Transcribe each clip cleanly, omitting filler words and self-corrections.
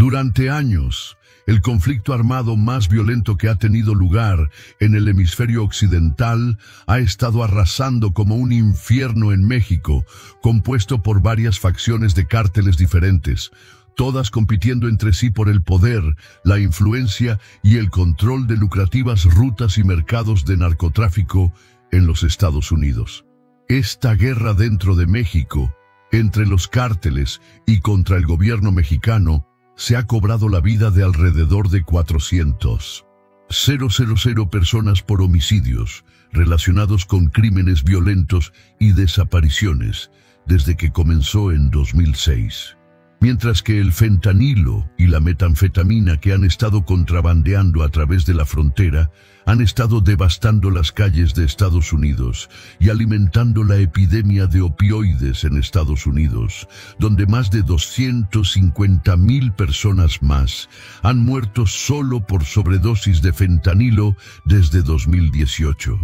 Durante años, el conflicto armado más violento que ha tenido lugar en el hemisferio occidental ha estado arrasando como un infierno en México, compuesto por varias facciones de cárteles diferentes, todas compitiendo entre sí por el poder, la influencia y el control de lucrativas rutas y mercados de narcotráfico en los Estados Unidos. Esta guerra dentro de México, entre los cárteles y contra el gobierno mexicano, se ha cobrado la vida de alrededor de 400.000 personas por homicidios relacionados con crímenes violentos y desapariciones desde que comenzó en 2006. Mientras que el fentanilo y la metanfetamina que han estado contrabandeando a través de la frontera han estado devastando las calles de Estados Unidos y alimentando la epidemia de opioides en Estados Unidos, donde más de 250.000 personas más han muerto solo por sobredosis de fentanilo desde 2018.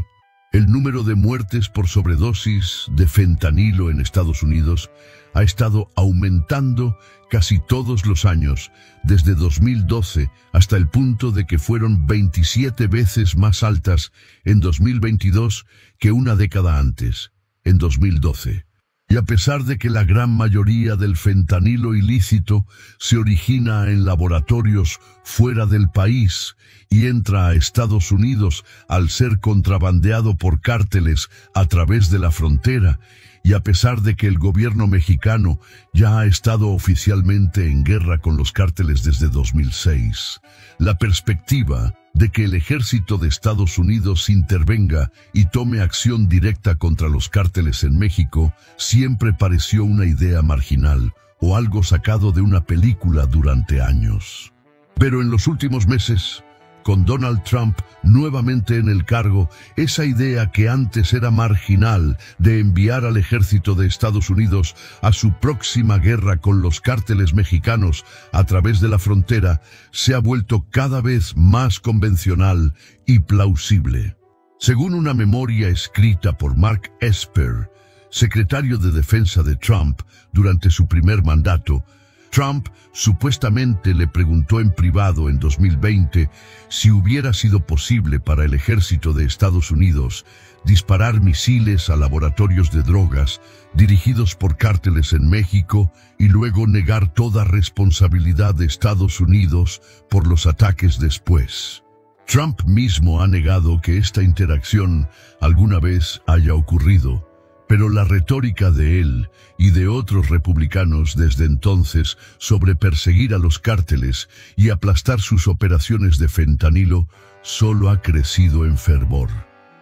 El número de muertes por sobredosis de fentanilo en Estados Unidos ha estado aumentando casi todos los años, desde 2012 hasta el punto de que fueron 27 veces más altas en 2022 que una década antes, en 2012. Y a pesar de que la gran mayoría del fentanilo ilícito se origina en laboratorios fuera del país y entra a Estados Unidos al ser contrabandeado por cárteles a través de la frontera, y a pesar de que el gobierno mexicano ya ha estado oficialmente en guerra con los cárteles desde 2006, la perspectiva de que el ejército de Estados Unidos intervenga y tome acción directa contra los cárteles en México siempre pareció una idea marginal o algo sacado de una película durante años. Pero en los últimos meses, con Donald Trump nuevamente en el cargo, esa idea que antes era marginal de enviar al ejército de Estados Unidos a su próxima guerra con los cárteles mexicanos a través de la frontera, se ha vuelto cada vez más convencional y plausible. Según una memoria escrita por Mark Esper, secretario de Defensa de Trump durante su primer mandato, Trump supuestamente le preguntó en privado en 2020 si hubiera sido posible para el ejército de Estados Unidos disparar misiles a laboratorios de drogas dirigidos por cárteles en México y luego negar toda responsabilidad de Estados Unidos por los ataques después. Trump mismo ha negado que esta interacción alguna vez haya ocurrido, pero la retórica de él y de otros republicanos desde entonces sobre perseguir a los cárteles y aplastar sus operaciones de fentanilo solo ha crecido en fervor.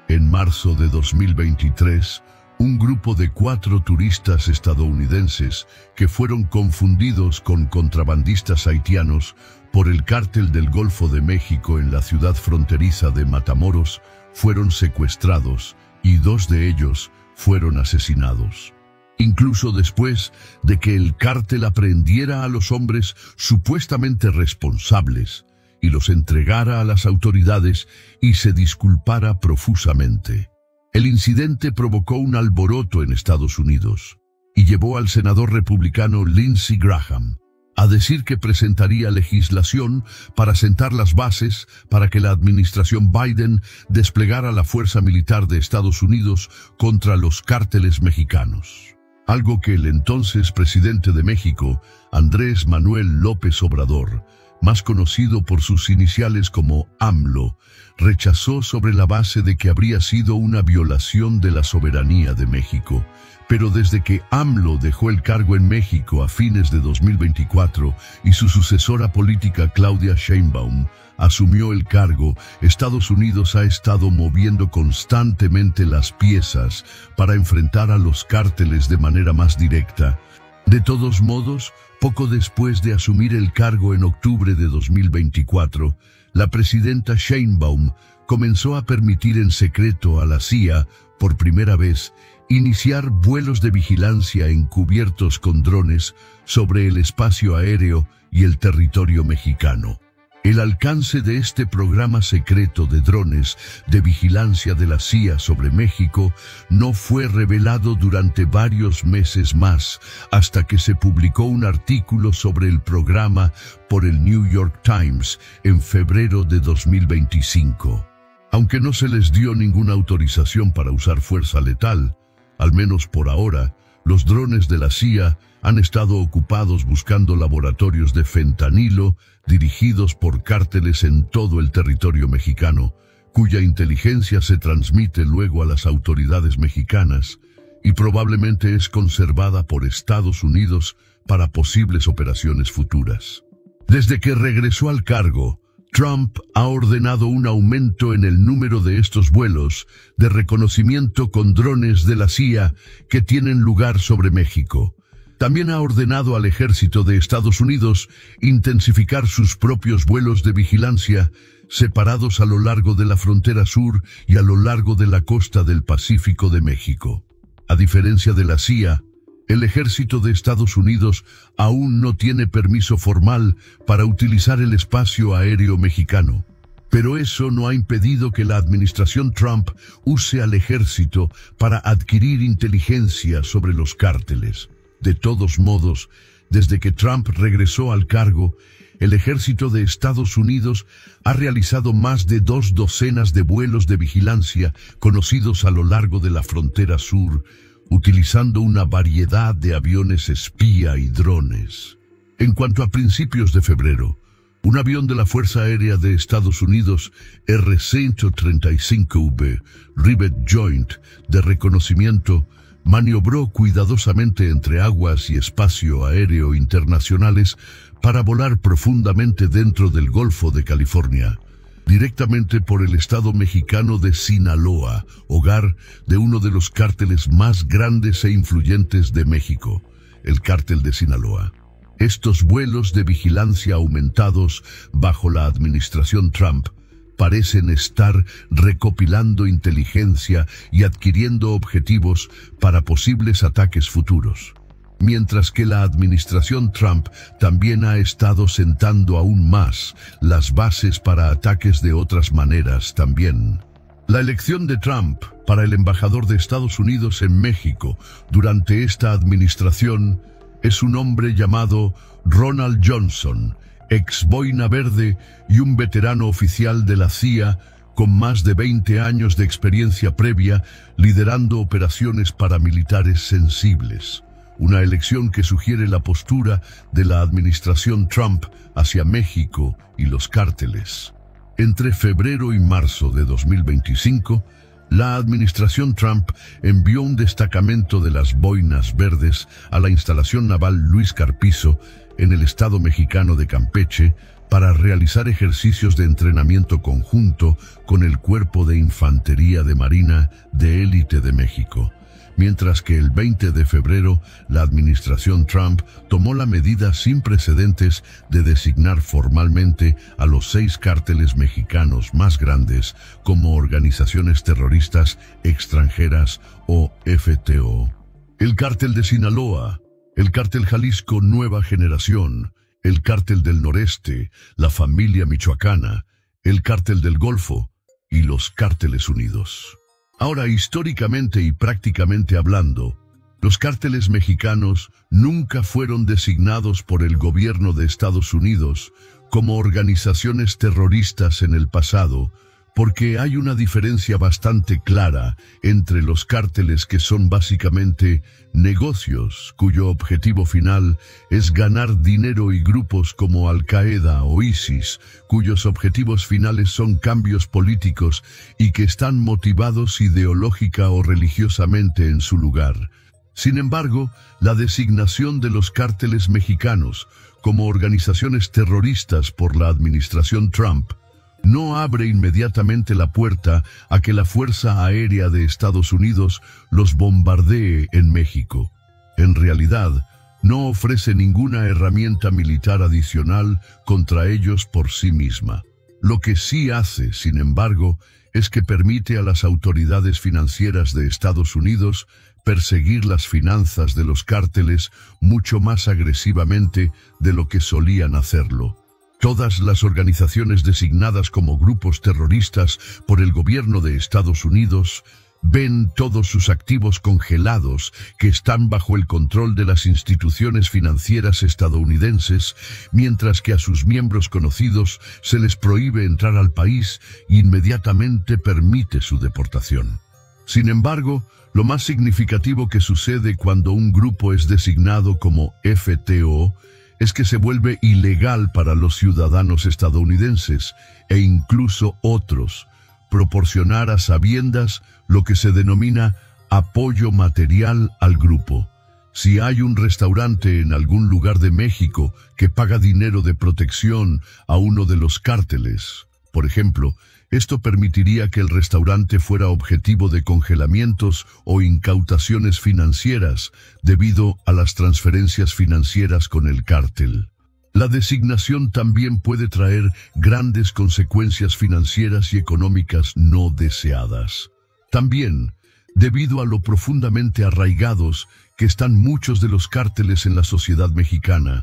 En marzo de 2023, un grupo de 4 turistas estadounidenses que fueron confundidos con contrabandistas haitianos por el cártel del Golfo de México en la ciudad fronteriza de Matamoros fueron secuestrados y 2 de ellos fueron asesinados. Incluso después de que el cártel aprehendiera a los hombres supuestamente responsables y los entregara a las autoridades y se disculpara profusamente. El incidente provocó un alboroto en Estados Unidos y llevó al senador republicano Lindsey Graham a decir que presentaría legislación para sentar las bases para que la administración Biden desplegara la fuerza militar de Estados Unidos contra los cárteles mexicanos. Algo que el entonces presidente de México, Andrés Manuel López Obrador, más conocido por sus iniciales como AMLO, rechazó sobre la base de que habría sido una violación de la soberanía de México. Pero desde que AMLO dejó el cargo en México a fines de 2024 y su sucesora política Claudia Sheinbaum asumió el cargo, Estados Unidos ha estado moviendo constantemente las piezas para enfrentar a los cárteles de manera más directa. De todos modos, poco después de asumir el cargo en octubre de 2024, la presidenta Sheinbaum comenzó a permitir en secreto a la CIA, por primera vez, iniciar vuelos de vigilancia encubiertos con drones sobre el espacio aéreo y el territorio mexicano. El alcance de este programa secreto de drones de vigilancia de la CIA sobre México no fue revelado durante varios meses más, hasta que se publicó un artículo sobre el programa por el New York Times en febrero de 2025. Aunque no se les dio ninguna autorización para usar fuerza letal, al menos por ahora, los drones de la CIA han estado ocupados buscando laboratorios de fentanilo dirigidos por cárteles en todo el territorio mexicano, cuya inteligencia se transmite luego a las autoridades mexicanas y probablemente es conservada por Estados Unidos para posibles operaciones futuras. Desde que regresó al cargo, Trump ha ordenado un aumento en el número de estos vuelos de reconocimiento con drones de la CIA que tienen lugar sobre México. También ha ordenado al ejército de Estados Unidos intensificar sus propios vuelos de vigilancia separados a lo largo de la frontera sur y a lo largo de la costa del Pacífico de México. A diferencia de la CIA, el ejército de Estados Unidos aún no tiene permiso formal para utilizar el espacio aéreo mexicano. Pero eso no ha impedido que la administración Trump use al ejército para adquirir inteligencia sobre los cárteles. De todos modos, desde que Trump regresó al cargo, el ejército de Estados Unidos ha realizado más de 2 docenas de vuelos de vigilancia conocidos a lo largo de la frontera sur, utilizando una variedad de aviones espía y drones. En cuanto a principios de febrero, un avión de la Fuerza Aérea de Estados Unidos, R-135V, Rivet Joint, de reconocimiento, maniobró cuidadosamente entre aguas y espacio aéreo internacionales para volar profundamente dentro del Golfo de California, directamente por el estado mexicano de Sinaloa, hogar de uno de los cárteles más grandes e influyentes de México, el Cártel de Sinaloa. Estos vuelos de vigilancia aumentados bajo la administración Trump parecen estar recopilando inteligencia y adquiriendo objetivos para posibles ataques futuros. Mientras que la administración Trump también ha estado sentando aún más las bases para ataques de otras maneras también. La elección de Trump para el embajador de Estados Unidos en México durante esta administración es un hombre llamado Ronald Johnson, ex boina verde y un veterano oficial de la CIA con más de 20 años de experiencia previa liderando operaciones paramilitares sensibles. Una elección que sugiere la postura de la administración Trump hacia México y los cárteles. Entre febrero y marzo de 2025, la administración Trump envió un destacamento de las boinas verdes a la instalación naval Luis Carpizo en el estado mexicano de Campeche para realizar ejercicios de entrenamiento conjunto con el Cuerpo de Infantería de Marina de Élite de México. Mientras que el 20 de febrero, la administración Trump tomó la medida sin precedentes de designar formalmente a los 6 cárteles mexicanos más grandes como organizaciones terroristas extranjeras o FTO. El Cártel de Sinaloa, el Cártel Jalisco Nueva Generación, el Cártel del Noreste, la Familia Michoacana, el Cártel del Golfo y los Cárteles Unidos. Ahora, históricamente y prácticamente hablando, los cárteles mexicanos nunca fueron designados por el gobierno de Estados Unidos como organizaciones terroristas en el pasado, porque hay una diferencia bastante clara entre los cárteles que son básicamente negocios cuyo objetivo final es ganar dinero y grupos como Al-Qaeda o ISIS, cuyos objetivos finales son cambios políticos y que están motivados ideológica o religiosamente en su lugar. Sin embargo, la designación de los cárteles mexicanos como organizaciones terroristas por la administración Trump no abre inmediatamente la puerta a que la Fuerza Aérea de Estados Unidos los bombardee en México. En realidad, no ofrece ninguna herramienta militar adicional contra ellos por sí misma. Lo que sí hace, sin embargo, es que permite a las autoridades financieras de Estados Unidos perseguir las finanzas de los cárteles mucho más agresivamente de lo que solían hacerlo. Todas las organizaciones designadas como grupos terroristas por el gobierno de Estados Unidos ven todos sus activos congelados que están bajo el control de las instituciones financieras estadounidenses, mientras que a sus miembros conocidos se les prohíbe entrar al país e inmediatamente permite su deportación. Sin embargo, lo más significativo que sucede cuando un grupo es designado como FTO es que se vuelve ilegal para los ciudadanos estadounidenses e incluso otros proporcionar a sabiendas lo que se denomina apoyo material al grupo. Si hay un restaurante en algún lugar de México que paga dinero de protección a uno de los cárteles, por ejemplo, esto permitiría que el restaurante fuera objetivo de congelamientos o incautaciones financieras debido a las transferencias financieras con el cártel. La designación también puede traer grandes consecuencias financieras y económicas no deseadas. También, debido a lo profundamente arraigados que están muchos de los cárteles en la sociedad mexicana,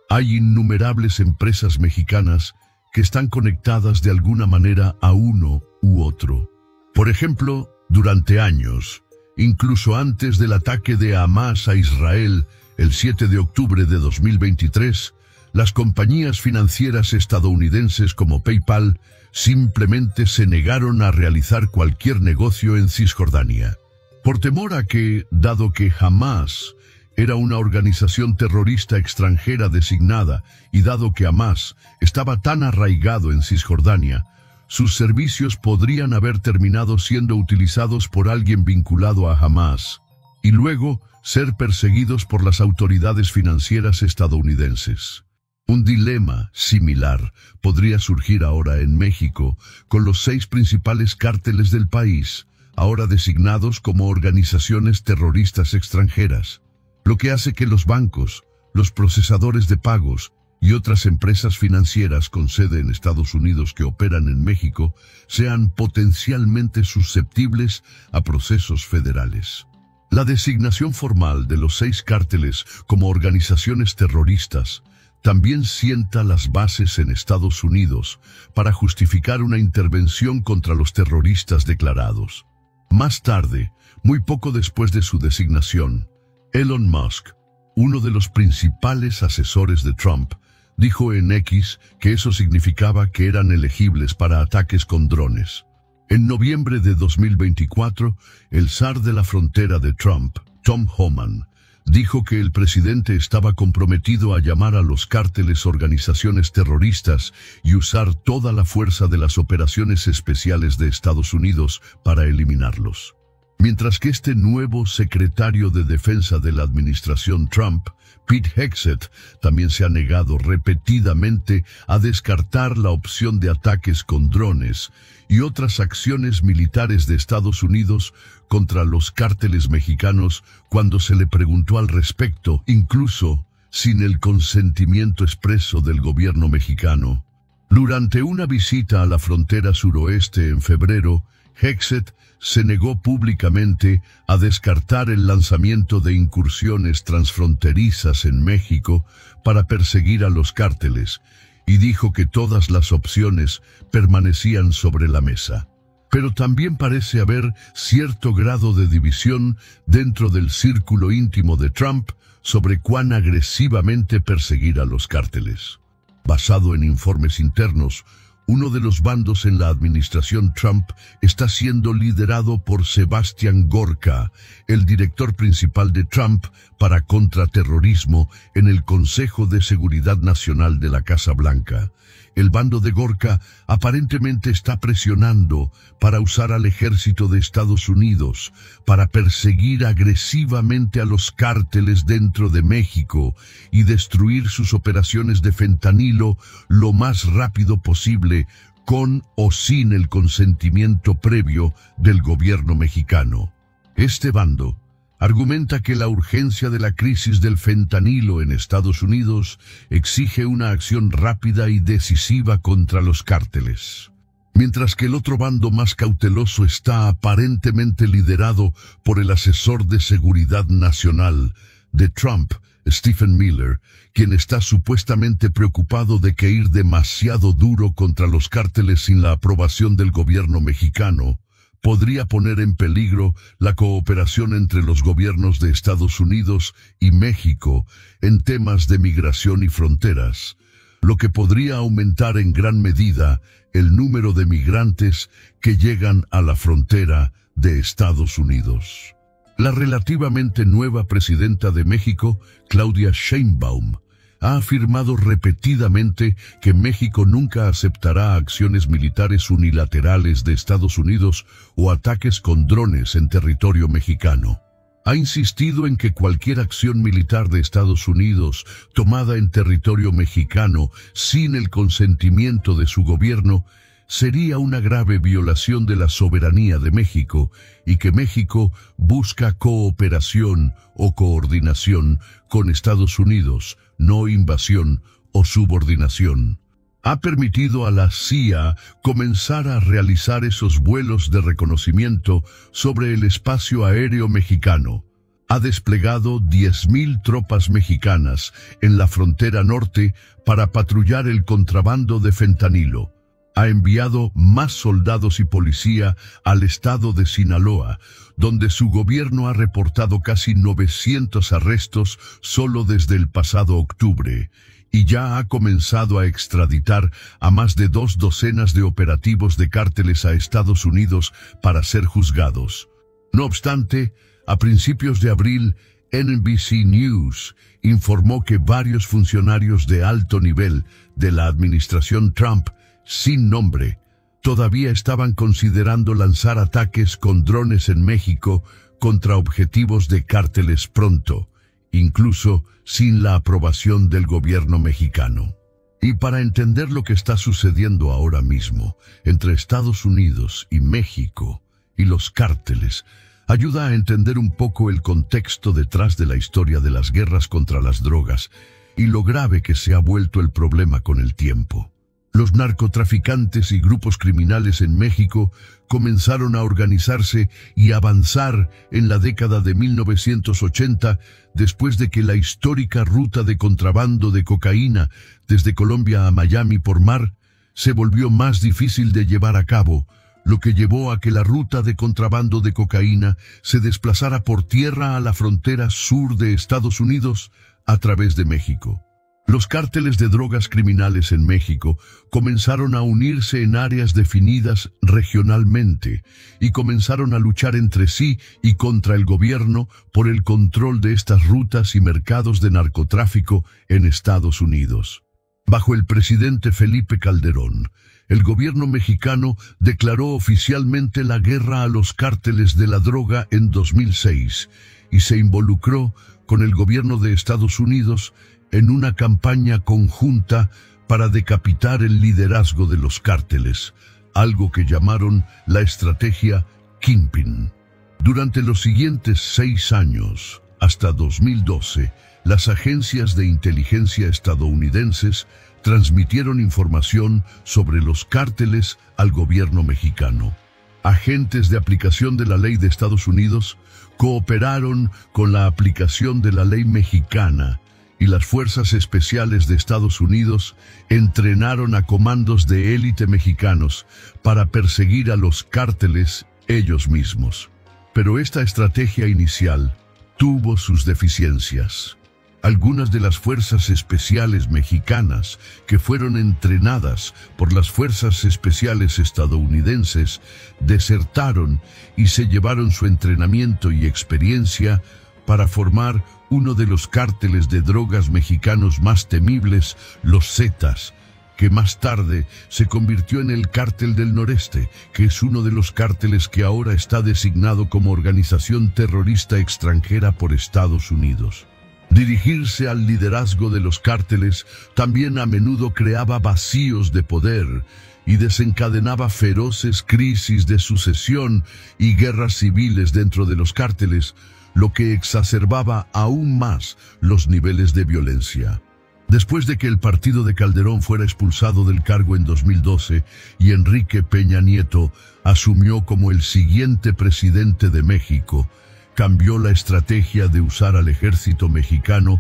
hay innumerables empresas mexicanas que están conectadas de alguna manera a uno u otro. Por ejemplo, durante años, incluso antes del ataque de Hamás a Israel el 7 de octubre de 2023, las compañías financieras estadounidenses como PayPal simplemente se negaron a realizar cualquier negocio en Cisjordania, por temor a que, dado que Hamás era una organización terrorista extranjera designada y dado que Hamás estaba tan arraigado en Cisjordania, sus servicios podrían haber terminado siendo utilizados por alguien vinculado a Hamás y luego ser perseguidos por las autoridades financieras estadounidenses. Un dilema similar podría surgir ahora en México con los 6 principales cárteles del país, ahora designados como organizaciones terroristas extranjeras, lo que hace que los bancos, los procesadores de pagos y otras empresas financieras con sede en Estados Unidos que operan en México sean potencialmente susceptibles a procesos federales. La designación formal de los 6 cárteles como organizaciones terroristas también sienta las bases en Estados Unidos para justificar una intervención contra los terroristas declarados. Más tarde, muy poco después de su designación, Elon Musk, uno de los principales asesores de Trump, dijo en X que eso significaba que eran elegibles para ataques con drones. En noviembre de 2024, el zar de la frontera de Trump, Tom Homan, dijo que el presidente estaba comprometido a llamar a los cárteles organizaciones terroristas y usar toda la fuerza de las operaciones especiales de Estados Unidos para eliminarlos. Mientras que este nuevo secretario de Defensa de la administración Trump, Pete Hegseth, también se ha negado repetidamente a descartar la opción de ataques con drones y otras acciones militares de Estados Unidos contra los cárteles mexicanos cuando se le preguntó al respecto, incluso sin el consentimiento expreso del gobierno mexicano. Durante una visita a la frontera suroeste en febrero, Hegseth se negó públicamente a descartar el lanzamiento de incursiones transfronterizas en México para perseguir a los cárteles y dijo que todas las opciones permanecían sobre la mesa. Pero también parece haber cierto grado de división dentro del círculo íntimo de Trump sobre cuán agresivamente perseguir a los cárteles. Basado en informes internos, uno de los bandos en la administración Trump está siendo liderado por Sebastián Gorka, el director principal de Trump para contraterrorismo en el Consejo de Seguridad Nacional de la Casa Blanca. El bando de Gorka aparentemente está presionando para usar al ejército de Estados Unidos para perseguir agresivamente a los cárteles dentro de México y destruir sus operaciones de fentanilo lo más rápido posible, con o sin el consentimiento previo del gobierno mexicano. Este bando argumenta que la urgencia de la crisis del fentanilo en Estados Unidos exige una acción rápida y decisiva contra los cárteles, mientras que el otro bando más cauteloso está aparentemente liderado por el asesor de seguridad nacional de Trump, Stephen Miller, quien está supuestamente preocupado de que ir demasiado duro contra los cárteles sin la aprobación del gobierno mexicano podría poner en peligro la cooperación entre los gobiernos de Estados Unidos y México en temas de migración y fronteras, lo que podría aumentar en gran medida el número de migrantes que llegan a la frontera de Estados Unidos. La relativamente nueva presidenta de México, Claudia Sheinbaum, ha afirmado repetidamente que México nunca aceptará acciones militares unilaterales de Estados Unidos o ataques con drones en territorio mexicano. Ha insistido en que cualquier acción militar de Estados Unidos tomada en territorio mexicano sin el consentimiento de su gobierno sería una grave violación de la soberanía de México y que México busca cooperación o coordinación con Estados Unidos, no invasión o subordinación. Ha permitido a la CIA comenzar a realizar esos vuelos de reconocimiento sobre el espacio aéreo mexicano. Ha desplegado 10.000 tropas mexicanas en la frontera norte para patrullar el contrabando de fentanilo. Ha enviado más soldados y policía al estado de Sinaloa, donde su gobierno ha reportado casi 900 arrestos solo desde el pasado octubre, y ya ha comenzado a extraditar a más de 2 docenas de operativos de cárteles a Estados Unidos para ser juzgados. No obstante, a principios de abril, NBC News informó que varios funcionarios de alto nivel de la administración Trump sin nombre, todavía estaban considerando lanzar ataques con drones en México contra objetivos de cárteles pronto, incluso sin la aprobación del gobierno mexicano. Y para entender lo que está sucediendo ahora mismo entre Estados Unidos y México y los cárteles, ayuda a entender un poco el contexto detrás de la historia de las guerras contra las drogas y lo grave que se ha vuelto el problema con el tiempo. Los narcotraficantes y grupos criminales en México comenzaron a organizarse y avanzar en la década de 1980 después de que la histórica ruta de contrabando de cocaína desde Colombia a Miami por mar se volvió más difícil de llevar a cabo, lo que llevó a que la ruta de contrabando de cocaína se desplazara por tierra a la frontera sur de Estados Unidos a través de México. Los cárteles de drogas criminales en México comenzaron a unirse en áreas definidas regionalmente y comenzaron a luchar entre sí y contra el gobierno por el control de estas rutas y mercados de narcotráfico en Estados Unidos. Bajo el presidente Felipe Calderón, el gobierno mexicano declaró oficialmente la guerra a los cárteles de la droga en 2006 y se involucró con el gobierno de Estados Unidos en una campaña conjunta para decapitar el liderazgo de los cárteles, algo que llamaron la estrategia Kingpin. Durante los siguientes 6 años, hasta 2012, las agencias de inteligencia estadounidenses transmitieron información sobre los cárteles al gobierno mexicano. Agentes de aplicación de la ley de Estados Unidos cooperaron con la aplicación de la ley mexicana y las fuerzas especiales de Estados Unidos entrenaron a comandos de élite mexicanos para perseguir a los cárteles ellos mismos. Pero esta estrategia inicial tuvo sus deficiencias. Algunas de las fuerzas especiales mexicanas que fueron entrenadas por las fuerzas especiales estadounidenses desertaron y se llevaron su entrenamiento y experiencia para formar uno de los cárteles de drogas mexicanos más temibles, los Zetas, que más tarde se convirtió en el Cártel del Noreste, que es uno de los cárteles que ahora está designado como organización terrorista extranjera por Estados Unidos. Dirigirse al liderazgo de los cárteles también a menudo creaba vacíos de poder y desencadenaba feroces crisis de sucesión y guerras civiles dentro de los cárteles, lo que exacerbaba aún más los niveles de violencia. Después de que el partido de Calderón fuera expulsado del cargo en 2012 y Enrique Peña Nieto asumió como el siguiente presidente de México, cambió la estrategia de usar al ejército mexicano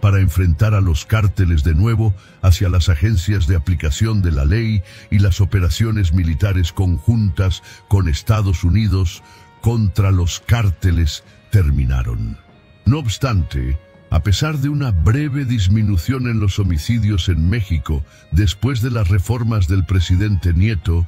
para enfrentar a los cárteles de nuevo hacia las agencias de aplicación de la ley y las operaciones militares conjuntas con Estados Unidos contra los cárteles terminaron. No obstante, a pesar de una breve disminución en los homicidios en México después de las reformas del presidente Nieto,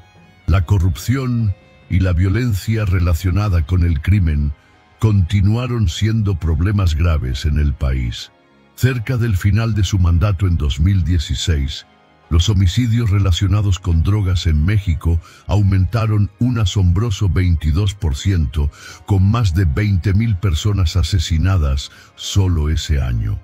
la corrupción y la violencia relacionada con el crimen continuaron siendo problemas graves en el país. Cerca del final de su mandato en 2016, los homicidios relacionados con drogas en México aumentaron un asombroso 22%, con más de 20,000 personas asesinadas solo ese año.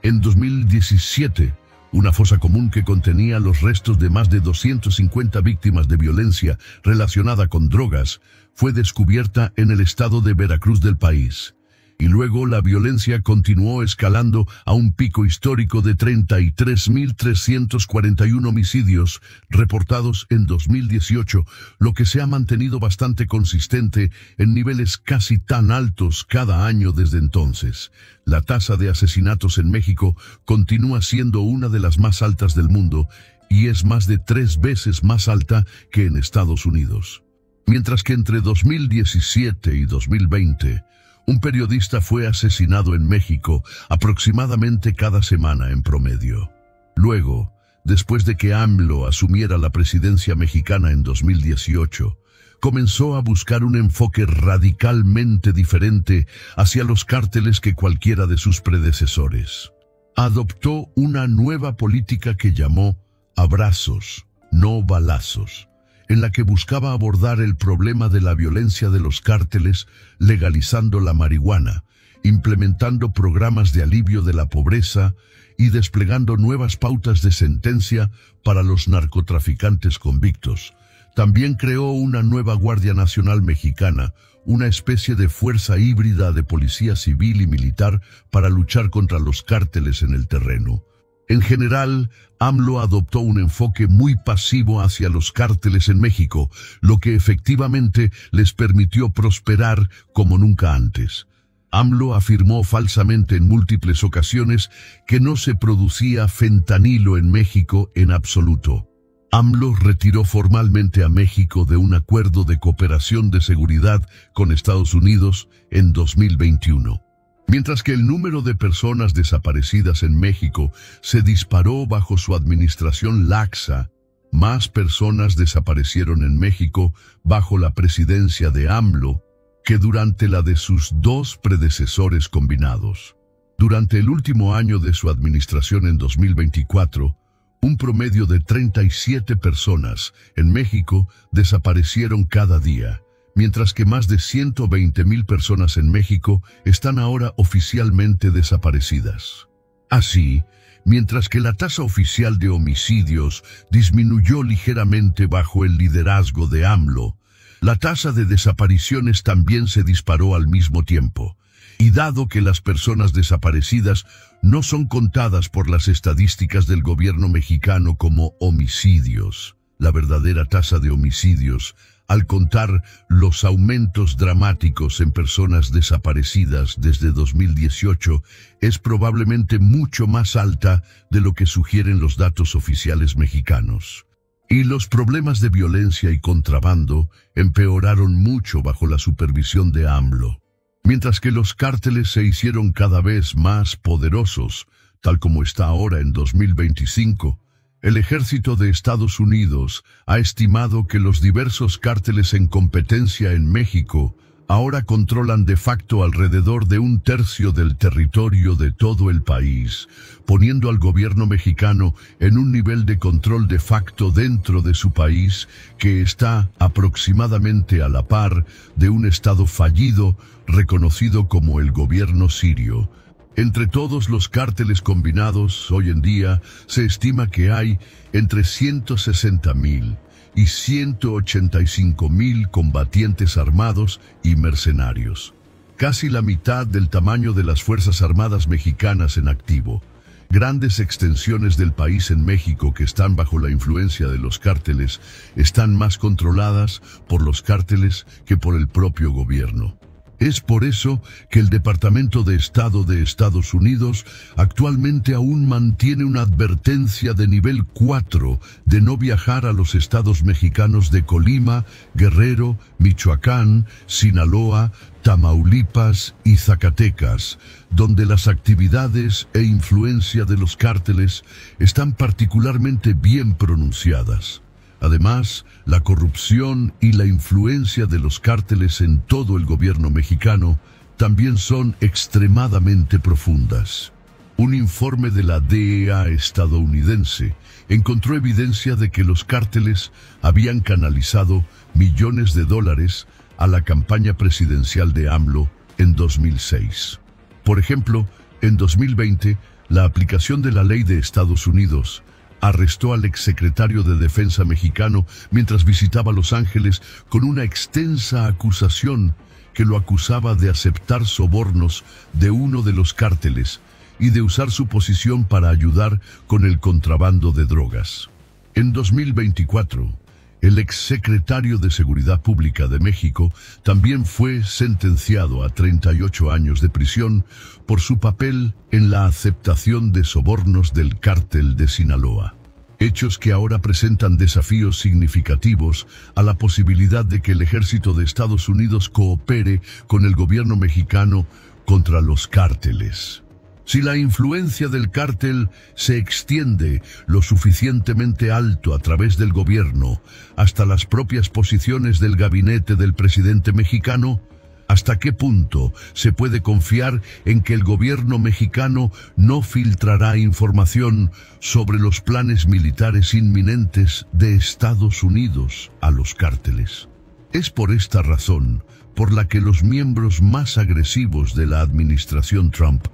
En 2017, una fosa común que contenía los restos de más de 250 víctimas de violencia relacionada con drogas fue descubierta en el estado de Veracruz del país. Y luego la violencia continuó escalando a un pico histórico de 33,341 homicidios reportados en 2018, lo que se ha mantenido bastante consistente en niveles casi tan altos cada año desde entonces. La tasa de asesinatos en México continúa siendo una de las más altas del mundo y es más de 3 veces más alta que en Estados Unidos. Mientras que entre 2017 y 2020, un periodista fue asesinado en México aproximadamente cada semana en promedio. Luego, después de que AMLO asumiera la presidencia mexicana en 2018, comenzó a buscar un enfoque radicalmente diferente hacia los cárteles que cualquiera de sus predecesores. Adoptó una nueva política que llamó abrazos, no balazos, en la que buscaba abordar el problema de la violencia de los cárteles legalizando la marihuana, implementando programas de alivio de la pobreza y desplegando nuevas pautas de sentencia para los narcotraficantes convictos. También creó una nueva Guardia Nacional Mexicana, una especie de fuerza híbrida de policía civil y militar para luchar contra los cárteles en el terreno. En general, AMLO adoptó un enfoque muy pasivo hacia los cárteles en México, lo que efectivamente les permitió prosperar como nunca antes. AMLO afirmó falsamente en múltiples ocasiones que no se producía fentanilo en México en absoluto. AMLO retiró formalmente a México de un acuerdo de cooperación de seguridad con Estados Unidos en 2021. Mientras que el número de personas desaparecidas en México se disparó bajo su administración laxa, más personas desaparecieron en México bajo la presidencia de AMLO que durante la de sus 2 predecesores combinados. Durante el último año de su administración en 2024, un promedio de 37 personas en México desaparecieron cada día, mientras que más de 120,000 personas en México están ahora oficialmente desaparecidas. Así, mientras que la tasa oficial de homicidios disminuyó ligeramente bajo el liderazgo de AMLO, la tasa de desapariciones también se disparó al mismo tiempo. Y dado que las personas desaparecidas no son contadas por las estadísticas del gobierno mexicano como homicidios, la verdadera tasa de homicidios, al contar los aumentos dramáticos en personas desaparecidas desde 2018, es probablemente mucho más alta de lo que sugieren los datos oficiales mexicanos. Y los problemas de violencia y contrabando empeoraron mucho bajo la supervisión de AMLO. Mientras que los cárteles se hicieron cada vez más poderosos, tal como está ahora en 2025, el ejército de Estados Unidos ha estimado que los diversos cárteles en competencia en México ahora controlan de facto alrededor de 1/3 del territorio de todo el país, poniendo al gobierno mexicano en un nivel de control de facto dentro de su país que está aproximadamente a la par de un estado fallido reconocido como el gobierno sirio. Entre todos los cárteles combinados, hoy en día, se estima que hay entre 160,000 y 185,000 combatientes armados y mercenarios. Casi la mitad del tamaño de las Fuerzas Armadas mexicanas en activo. Grandes extensiones del país en México que están bajo la influencia de los cárteles están más controladas por los cárteles que por el propio gobierno. Es por eso que el Departamento de Estado de Estados Unidos actualmente aún mantiene una advertencia de nivel 4 de no viajar a los estados mexicanos de Colima, Guerrero, Michoacán, Sinaloa, Tamaulipas y Zacatecas, donde las actividades e influencia de los cárteles están particularmente bien pronunciadas. Además, la corrupción y la influencia de los cárteles en todo el gobierno mexicano también son extremadamente profundas. Un informe de la DEA estadounidense encontró evidencia de que los cárteles habían canalizado millones de dólares a la campaña presidencial de AMLO en 2006. Por ejemplo, en 2020, la aplicación de la ley de Estados Unidos arrestó al exsecretario de Defensa mexicano mientras visitaba Los Ángeles con una extensa acusación que lo acusaba de aceptar sobornos de uno de los cárteles y de usar su posición para ayudar con el contrabando de drogas. En 2024, el exsecretario de Seguridad Pública de México también fue sentenciado a 38 años de prisión por su papel en la aceptación de sobornos del cártel de Sinaloa. Hechos que ahora presentan desafíos significativos a la posibilidad de que el ejército de Estados Unidos coopere con el gobierno mexicano contra los cárteles. Si la influencia del cártel se extiende lo suficientemente alto a través del gobierno hasta las propias posiciones del gabinete del presidente mexicano, ¿hasta qué punto se puede confiar en que el gobierno mexicano no filtrará información sobre los planes militares inminentes de Estados Unidos a los cárteles? Es por esta razón por la que los miembros más agresivos de la administración Trump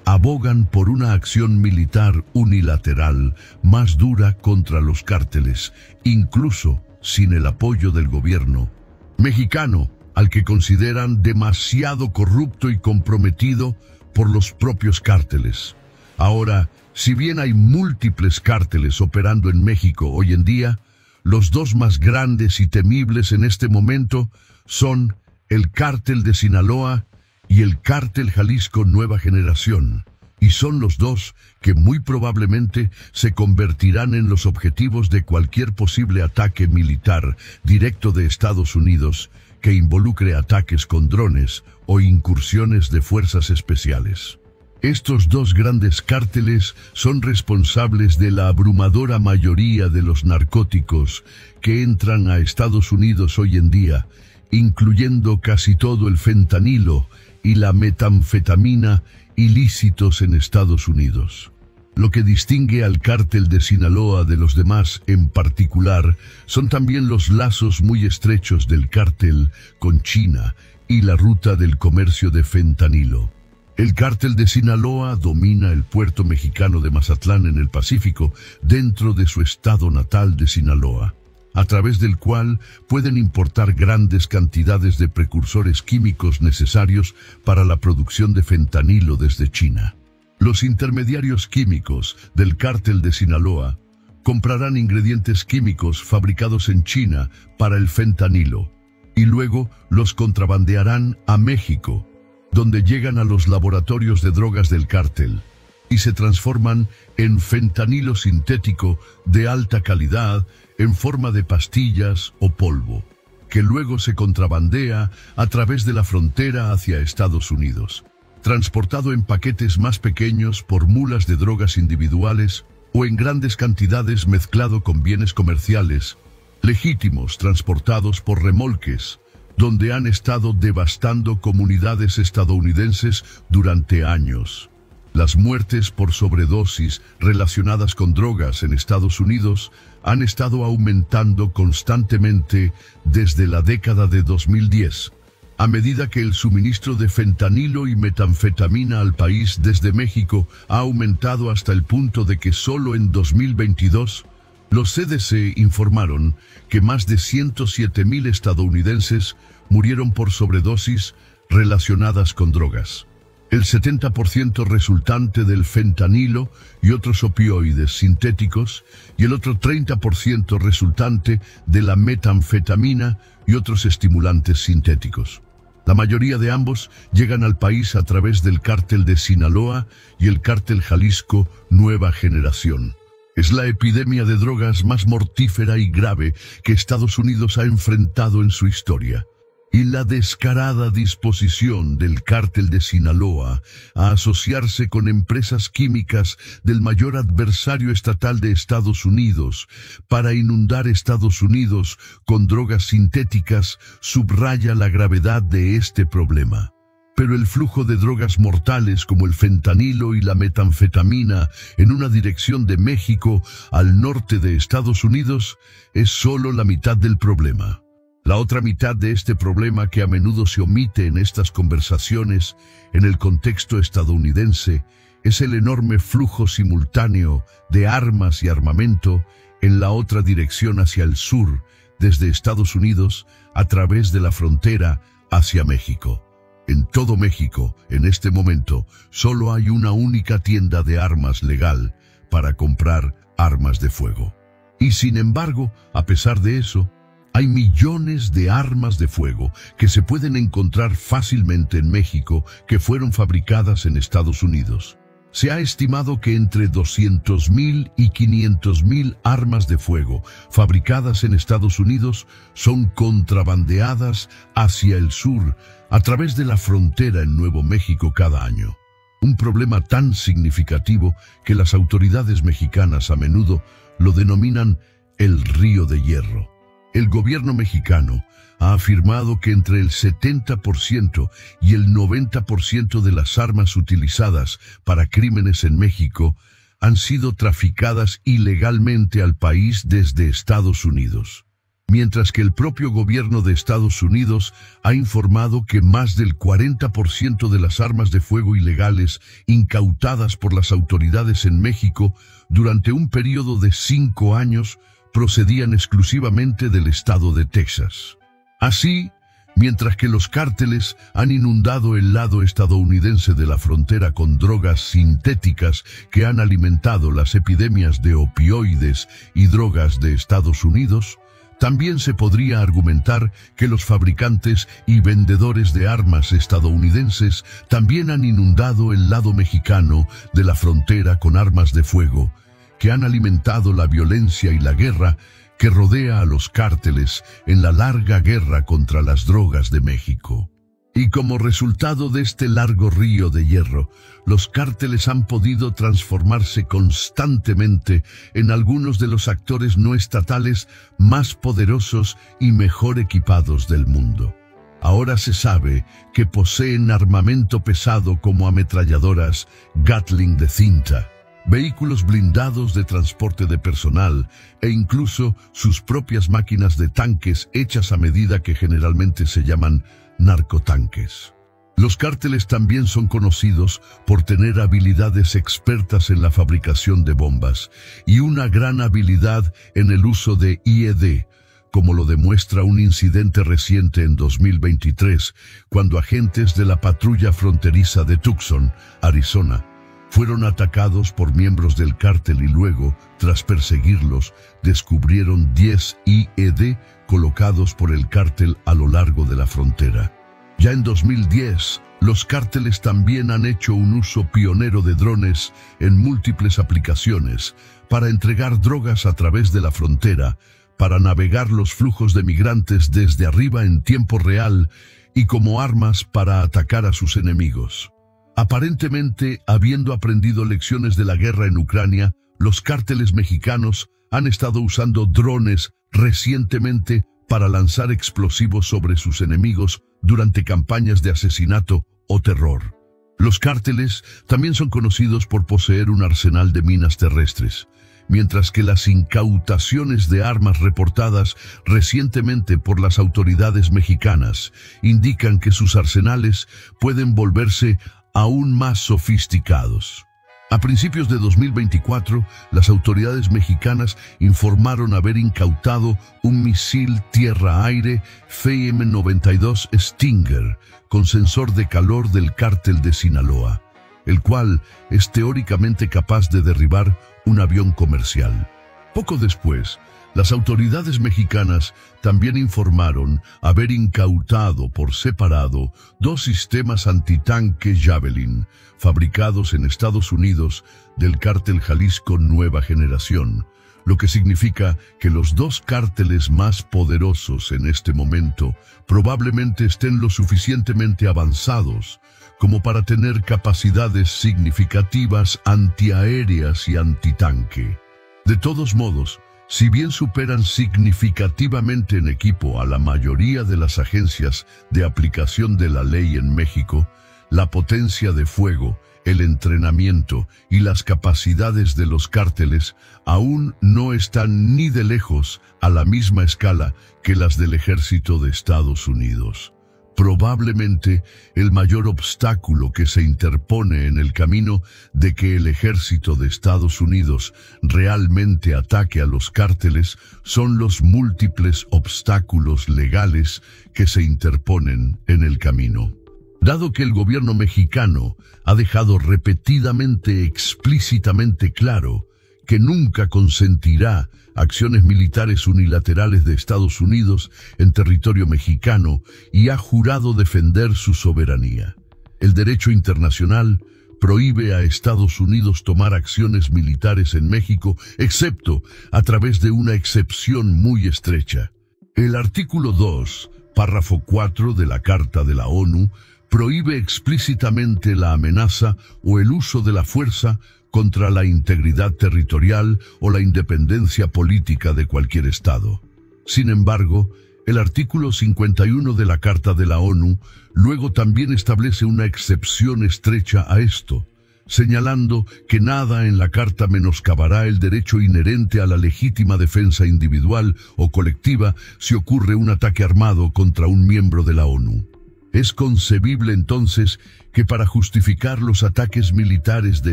abogan por una acción militar unilateral más dura contra los cárteles, incluso sin el apoyo del gobierno mexicano, al que consideran demasiado corrupto y comprometido por los propios cárteles. Ahora, si bien hay múltiples cárteles operando en México hoy en día, los dos más grandes y temibles en este momento son el cártel de Sinaloa y el cártel Jalisco Nueva Generación, y son los dos que muy probablemente se convertirán en los objetivos de cualquier posible ataque militar directo de Estados Unidos que involucre ataques con drones o incursiones de fuerzas especiales. Estos dos grandes cárteles son responsables de la abrumadora mayoría de los narcóticos que entran a Estados Unidos hoy en día, incluyendo casi todo el fentanilo y la metanfetamina ilícitos en Estados Unidos. Lo que distingue al cártel de Sinaloa de los demás en particular son también los lazos muy estrechos del cártel con China y la ruta del comercio de fentanilo. El cártel de Sinaloa domina el puerto mexicano de Mazatlán en el Pacífico, dentro de su estado natal de Sinaloa, a través del cual pueden importar grandes cantidades de precursores químicos necesarios para la producción de fentanilo desde China. Los intermediarios químicos del cártel de Sinaloa comprarán ingredientes químicos fabricados en China para el fentanilo y luego los contrabandearán a México, donde llegan a los laboratorios de drogas del cártel y se transforman en fentanilo sintético de alta calidad en forma de pastillas o polvo, que luego se contrabandea a través de la frontera hacia Estados Unidos, transportado en paquetes más pequeños por mulas de drogas individuales o en grandes cantidades mezclado con bienes comerciales legítimos transportados por remolques, donde han estado devastando comunidades estadounidenses durante años. Las muertes por sobredosis relacionadas con drogas en Estados Unidos han estado aumentando constantemente desde la década de 2010, a medida que el suministro de fentanilo y metanfetamina al país desde México ha aumentado hasta el punto de que solo en 2022 los CDC informaron que más de 107,000 estadounidenses murieron por sobredosis relacionadas con drogas. El 70% resultante del fentanilo y otros opioides sintéticos y el otro 30% resultante de la metanfetamina y otros estimulantes sintéticos. La mayoría de ambos llegan al país a través del cártel de Sinaloa y el cártel Jalisco Nueva Generación. Es la epidemia de drogas más mortífera y grave que Estados Unidos ha enfrentado en su historia. Y la descarada disposición del cártel de Sinaloa a asociarse con empresas químicas del mayor adversario estatal de Estados Unidos para inundar Estados Unidos con drogas sintéticas subraya la gravedad de este problema. Pero el flujo de drogas mortales como el fentanilo y la metanfetamina en una dirección de México al norte de Estados Unidos es solo la mitad del problema. La otra mitad de este problema, que a menudo se omite en estas conversaciones en el contexto estadounidense, es el enorme flujo simultáneo de armas y armamento en la otra dirección hacia el sur, desde Estados Unidos a través de la frontera hacia México. En todo México, en este momento, solo hay una única tienda de armas legal para comprar armas de fuego. Y sin embargo, a pesar de eso, hay millones de armas de fuego que se pueden encontrar fácilmente en México que fueron fabricadas en Estados Unidos. Se ha estimado que entre 200,000 y 500,000 armas de fuego fabricadas en Estados Unidos son contrabandeadas hacia el sur a través de la frontera en Nuevo México cada año. Un problema tan significativo que las autoridades mexicanas a menudo lo denominan el Río de Hierro. El gobierno mexicano ha afirmado que entre el 70% y el 90% de las armas utilizadas para crímenes en México han sido traficadas ilegalmente al país desde Estados Unidos. Mientras que el propio gobierno de Estados Unidos ha informado que más del 40% de las armas de fuego ilegales incautadas por las autoridades en México durante un periodo de 5 años procedían exclusivamente del estado de Texas. Así, mientras que los cárteles han inundado el lado estadounidense de la frontera con drogas sintéticas que han alimentado las epidemias de opioides y drogas de Estados Unidos, también se podría argumentar que los fabricantes y vendedores de armas estadounidenses también han inundado el lado mexicano de la frontera con armas de fuego, que han alimentado la violencia y la guerra que rodea a los cárteles en la larga guerra contra las drogas de México. Y como resultado de este largo río de hierro, los cárteles han podido transformarse constantemente en algunos de los actores no estatales más poderosos y mejor equipados del mundo. Ahora se sabe que poseen armamento pesado como ametralladoras Gatling de cinta, vehículos blindados de transporte de personal e incluso sus propias máquinas de tanques hechas a medida que generalmente se llaman narcotanques. Los cárteles también son conocidos por tener habilidades expertas en la fabricación de bombas y una gran habilidad en el uso de IED, como lo demuestra un incidente reciente en 2023, cuando agentes de la patrulla fronteriza de Tucson, Arizona, fueron atacados por miembros del cártel y luego, tras perseguirlos, descubrieron 10 IED colocados por el cártel a lo largo de la frontera. Ya en 2010, los cárteles también han hecho un uso pionero de drones en múltiples aplicaciones para entregar drogas a través de la frontera, para navegar los flujos de migrantes desde arriba en tiempo real y como armas para atacar a sus enemigos. Aparentemente, habiendo aprendido lecciones de la guerra en Ucrania, los cárteles mexicanos han estado usando drones recientemente para lanzar explosivos sobre sus enemigos durante campañas de asesinato o terror. Los cárteles también son conocidos por poseer un arsenal de minas terrestres, mientras que las incautaciones de armas reportadas recientemente por las autoridades mexicanas indican que sus arsenales pueden volverse aún más sofisticados. A principios de 2024, las autoridades mexicanas informaron haber incautado un misil tierra-aire FAM-92 Stinger con sensor de calor del cártel de Sinaloa, el cual es teóricamente capaz de derribar un avión comercial. Poco después, Las autoridades mexicanas también informaron haber incautado por separado 2 sistemas antitanque Javelin, fabricados en Estados Unidos del cártel Jalisco Nueva Generación, lo que significa que los 2 cárteles más poderosos en este momento probablemente estén lo suficientemente avanzados como para tener capacidades significativas antiaéreas y antitanque. De todos modos, si bien superan significativamente en equipo a la mayoría de las agencias de aplicación de la ley en México, la potencia de fuego, el entrenamiento y las capacidades de los cárteles aún no están ni de lejos a la misma escala que las del ejército de Estados Unidos. Probablemente el mayor obstáculo que se interpone en el camino de que el ejército de Estados Unidos realmente ataque a los cárteles son los múltiples obstáculos legales que se interponen en el camino. Dado que el gobierno mexicano ha dejado repetidamente explícitamente claro que nunca consentirá acciones militares unilaterales de Estados Unidos en territorio mexicano y ha jurado defender su soberanía. El derecho internacional prohíbe a Estados Unidos tomar acciones militares en México, excepto a través de una excepción muy estrecha. El artículo 2, párrafo 4 de la Carta de la ONU, prohíbe explícitamente la amenaza o el uso de la fuerza contra la integridad territorial o la independencia política de cualquier Estado. Sin embargo, el artículo 51 de la Carta de la ONU luego también establece una excepción estrecha a esto, señalando que nada en la Carta menoscabará el derecho inherente a la legítima defensa individual o colectiva si ocurre un ataque armado contra un miembro de la ONU. Es concebible entonces que para justificar los ataques militares de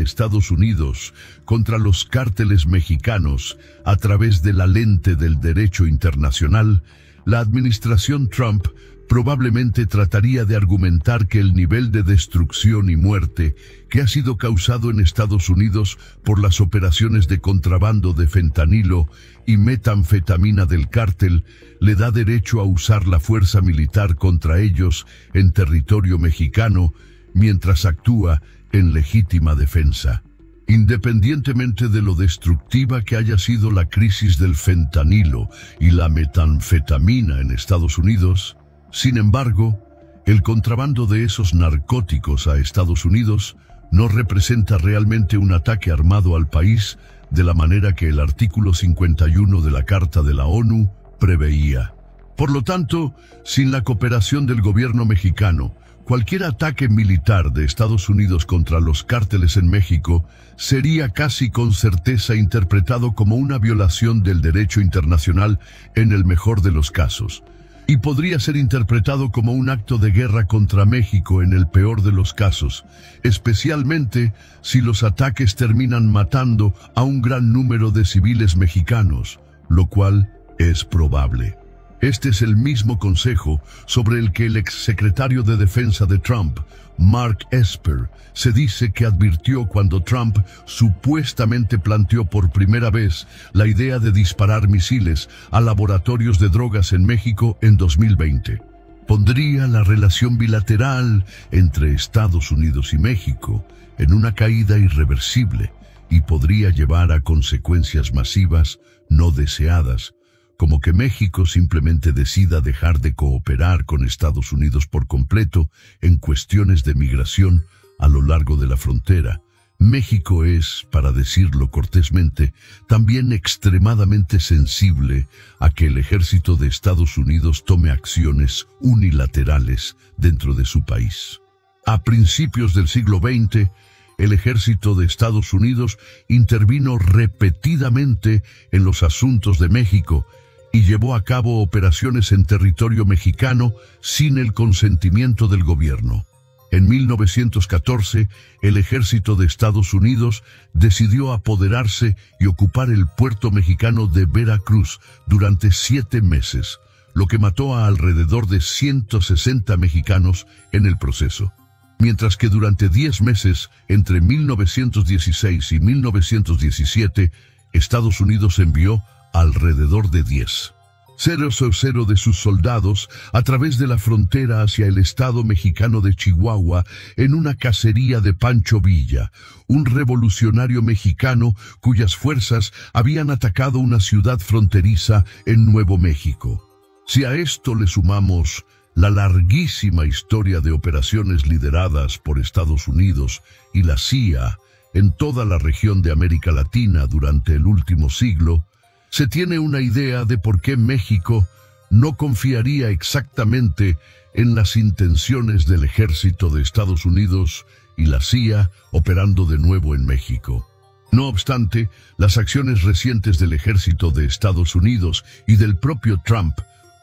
Estados Unidos contra los cárteles mexicanos a través de la lente del derecho internacional, la administración Trump probablemente trataría de argumentar que el nivel de destrucción y muerte que ha sido causado en Estados Unidos por las operaciones de contrabando de fentanilo y metanfetamina del cártel le da derecho a usar la fuerza militar contra ellos en territorio mexicano mientras actúa en legítima defensa. Independientemente de lo destructiva que haya sido la crisis del fentanilo y la metanfetamina en Estados Unidos, sin embargo, el contrabando de esos narcóticos a Estados Unidos no representa realmente un ataque armado al país de la manera que el artículo 51 de la Carta de la ONU preveía. Por lo tanto, sin la cooperación del gobierno mexicano, cualquier ataque militar de Estados Unidos contra los cárteles en México sería casi con certeza interpretado como una violación del derecho internacional en el mejor de los casos, y podría ser interpretado como un acto de guerra contra México en el peor de los casos, especialmente si los ataques terminan matando a un gran número de civiles mexicanos, lo cual es probable. Este es el mismo consejo sobre el que el exsecretario de Defensa de Trump, Mark Esper, se dice que advirtió cuando Trump supuestamente planteó por primera vez la idea de disparar misiles a laboratorios de drogas en México en 2020. Pondría la relación bilateral entre Estados Unidos y México en una caída irreversible y podría llevar a consecuencias masivas no deseadas, como que México simplemente decida dejar de cooperar con Estados Unidos por completo en cuestiones de migración a lo largo de la frontera. México es, para decirlo cortésmente, también extremadamente sensible a que el ejército de Estados Unidos tome acciones unilaterales dentro de su país. A principios del siglo XX, el ejército de Estados Unidos intervino repetidamente en los asuntos de México y llevó a cabo operaciones en territorio mexicano sin el consentimiento del gobierno. En 1914, el ejército de Estados Unidos decidió apoderarse y ocupar el puerto mexicano de Veracruz durante 7 meses, lo que mató a alrededor de 160 mexicanos en el proceso. Mientras que durante 10 meses, entre 1916 y 1917, Estados Unidos envió alrededor de 10,000 de sus soldados a través de la frontera hacia el estado mexicano de Chihuahua en una cacería de Pancho Villa, un revolucionario mexicano cuyas fuerzas habían atacado una ciudad fronteriza en Nuevo México. Si a esto le sumamos la larguísima historia de operaciones lideradas por Estados Unidos y la CIA en toda la región de América Latina durante el último siglo, se tiene una idea de por qué México no confiaría exactamente en las intenciones del ejército de Estados Unidos y la CIA operando de nuevo en México. No obstante, las acciones recientes del ejército de Estados Unidos y del propio Trump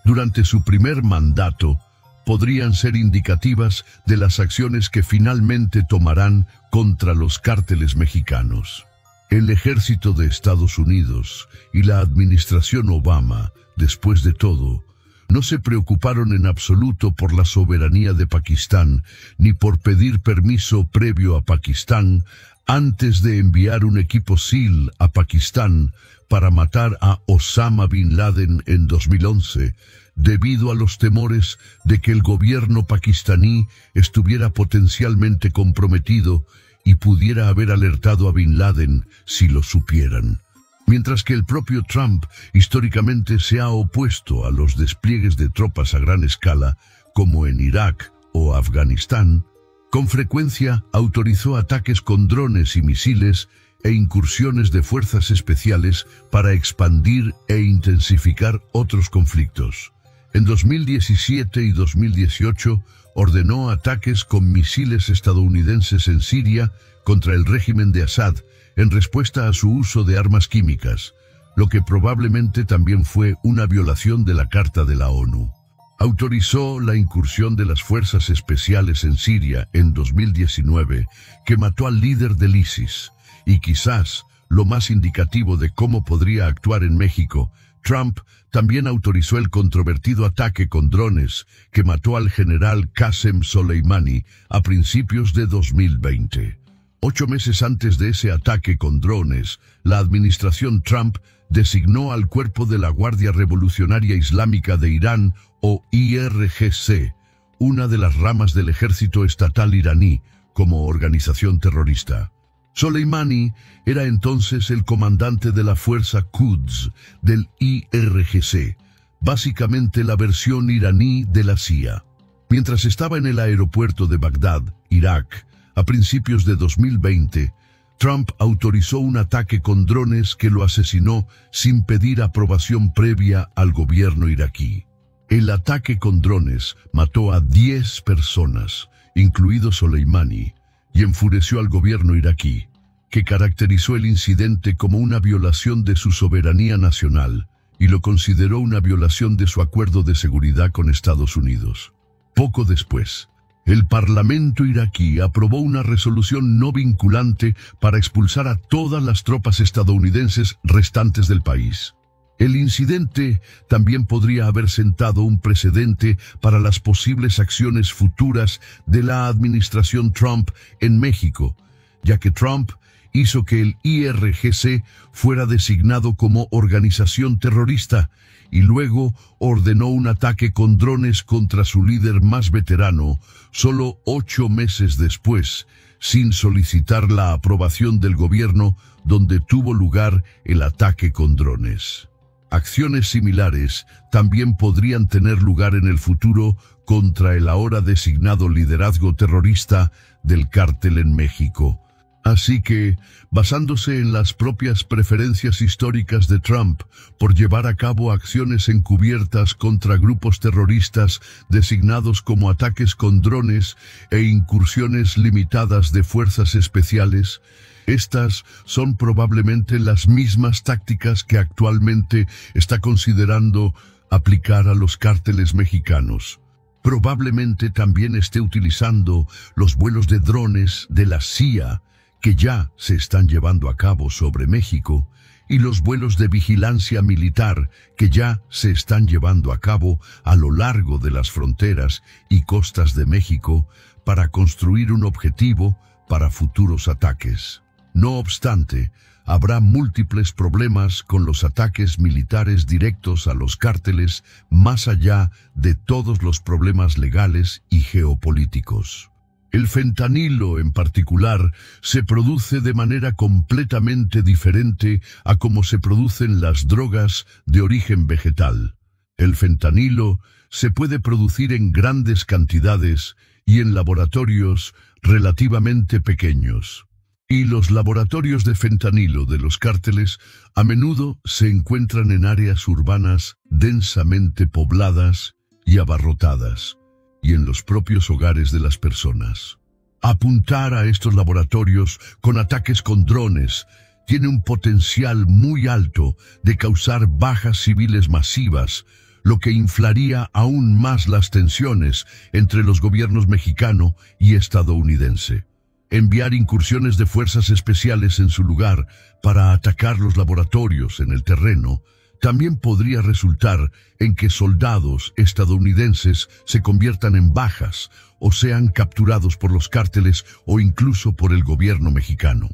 durante su primer mandato podrían ser indicativas de las acciones que finalmente tomarán contra los cárteles mexicanos. El ejército de Estados Unidos y la administración Obama, después de todo, no se preocuparon en absoluto por la soberanía de Pakistán ni por pedir permiso previo a Pakistán antes de enviar un equipo SEAL a Pakistán para matar a Osama Bin Laden en 2011, debido a los temores de que el gobierno pakistaní estuviera potencialmente comprometido y pudiera haber alertado a Bin Laden si lo supieran. Mientras que el propio Trump históricamente se ha opuesto a los despliegues de tropas a gran escala, como en Irak o Afganistán, con frecuencia autorizó ataques con drones y misiles e incursiones de fuerzas especiales para expandir e intensificar otros conflictos. En 2017 y 2018 ordenó ataques con misiles estadounidenses en Siria contra el régimen de Assad en respuesta a su uso de armas químicas, lo que probablemente también fue una violación de la Carta de la ONU. Autorizó la incursión de las fuerzas especiales en Siria en 2019, que mató al líder del ISIS, y quizás lo más indicativo de cómo podría actuar en México, Trump también autorizó el controvertido ataque con drones que mató al general Qasem Soleimani a principios de 2020. 8 meses antes de ese ataque con drones, la administración Trump designó al Cuerpo de la Guardia Revolucionaria Islámica de Irán, o IRGC, una de las ramas del ejército estatal iraní, como organización terrorista. Soleimani era entonces el comandante de la fuerza Quds del IRGC, básicamente la versión iraní de la CIA. Mientras estaba en el aeropuerto de Bagdad, Irak, a principios de 2020, Trump autorizó un ataque con drones que lo asesinó sin pedir aprobación previa al gobierno iraquí. El ataque con drones mató a 10 personas, incluido Soleimani, y enfureció al gobierno iraquí, que caracterizó el incidente como una violación de su soberanía nacional y lo consideró una violación de su acuerdo de seguridad con Estados Unidos. Poco después, el Parlamento iraquí aprobó una resolución no vinculante para expulsar a todas las tropas estadounidenses restantes del país. El incidente también podría haber sentado un precedente para las posibles acciones futuras de la administración Trump en México, ya que Trump hizo que el IRGC fuera designado como organización terrorista y luego ordenó un ataque con drones contra su líder más veterano, solo 8 meses después, sin solicitar la aprobación del gobierno donde tuvo lugar el ataque con drones. Acciones similares también podrían tener lugar en el futuro contra el ahora designado liderazgo terrorista del cártel en México. Así que, basándose en las propias preferencias históricas de Trump por llevar a cabo acciones encubiertas contra grupos terroristas designados como ataques con drones e incursiones limitadas de fuerzas especiales, estas son probablemente las mismas tácticas que actualmente está considerando aplicar a los cárteles mexicanos. Probablemente también esté utilizando los vuelos de drones de la CIA que ya se están llevando a cabo sobre México y los vuelos de vigilancia militar que ya se están llevando a cabo a lo largo de las fronteras y costas de México para construir un objetivo para futuros ataques. No obstante, habrá múltiples problemas con los ataques militares directos a los cárteles, más allá de todos los problemas legales y geopolíticos. El fentanilo, en particular, se produce de manera completamente diferente a cómo se producen las drogas de origen vegetal. El fentanilo se puede producir en grandes cantidades y en laboratorios relativamente pequeños. Y los laboratorios de fentanilo de los cárteles a menudo se encuentran en áreas urbanas densamente pobladas y abarrotadas, y en los propios hogares de las personas. Apuntar a estos laboratorios con ataques con drones tiene un potencial muy alto de causar bajas civiles masivas, lo que inflaría aún más las tensiones entre los gobiernos mexicano y estadounidense. Enviar incursiones de fuerzas especiales en su lugar para atacar los laboratorios en el terreno también podría resultar en que soldados estadounidenses se conviertan en bajas o sean capturados por los cárteles o incluso por el gobierno mexicano.